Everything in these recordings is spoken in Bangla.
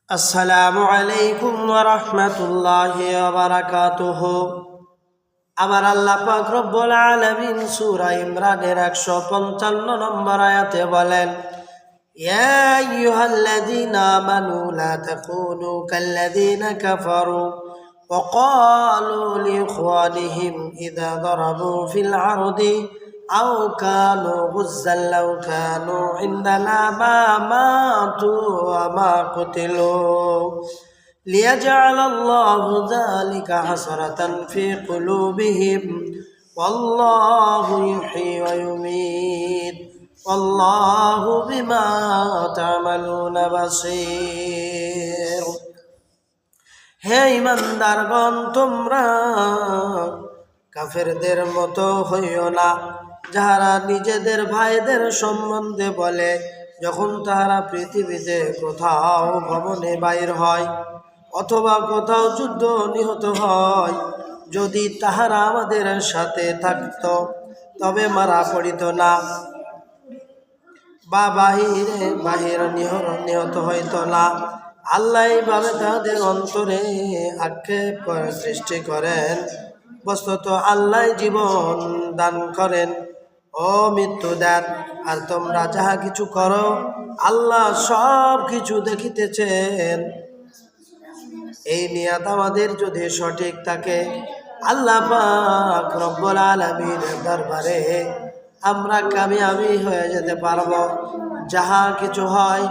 আসসালামু আলাইকুম ওয়া রাহমাতুল্লাহি ওয়া বারাকাতুহু। আমার আল্লাহ পাক রব্বুল আলামিন সূরা ইমরানের 155 নম্বর আয়াতে বলেন, ইয়া আইয়ুহাল্লাযীনা আমানু লা তাকুনু কাল্লাযীনা কাফারু ওয়া ক্বালু লিইখওয়ানিহিম ইযা দারাবু ফিল আরদি আও কানু গুজ্জাল লাও কানু ইনদানা মা মাতু ওয়া মা কুতিলু লিয়াজআলাল্লাহু যালিকা হাসরাতান ফি কুলুবিহিম ওয়াল্লাহু ইউহয়ী ওয়া ইউমীত ওয়াল্লাহু বিমা তা'মালুনা বাসীর। হে ঈমানদারগণ, তোমরা কাফেরদের মতো হইও না, যাহারা নিজেদের ভাইদের সম্বন্ধে বলে, যখন তাহারা পৃথিবীতে কোথাও ভ্রমণে বাইর হয় অথবা কোথাও যুদ্ধ নিহত হয়, যদি তাহারা আমাদের সাথে থাকত তবে মারা পড়িত না বা বাহিরে নিহত হইত না। আল্লাহ এইভাবে তাদের অন্তরে আক্ষেপ সৃষ্টি করেন। বস্তুত আল্লাহ জীবন দান করেন ও মৃত্যু দেন, আর তোমরা যাহা কিছু করো আল্লাহ সব কিছু দেখিতেছেন। এই নিয়াত আমাদের যদি সঠিক থাকে, আল্লাহ পাক রব্বুল আলামিনের দরবারে আমরা কামিয়াবি হয়ে যেতে পারবো। যাহা কিছু হয়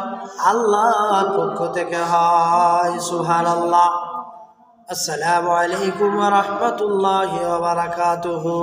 আল্লাহর পক্ষ থেকে হয়। সুবহানাল্লাহ। আসসালামু আলাইকুম ওয়া রাহমাতুল্লাহি ওয়া বারাকাতুহু।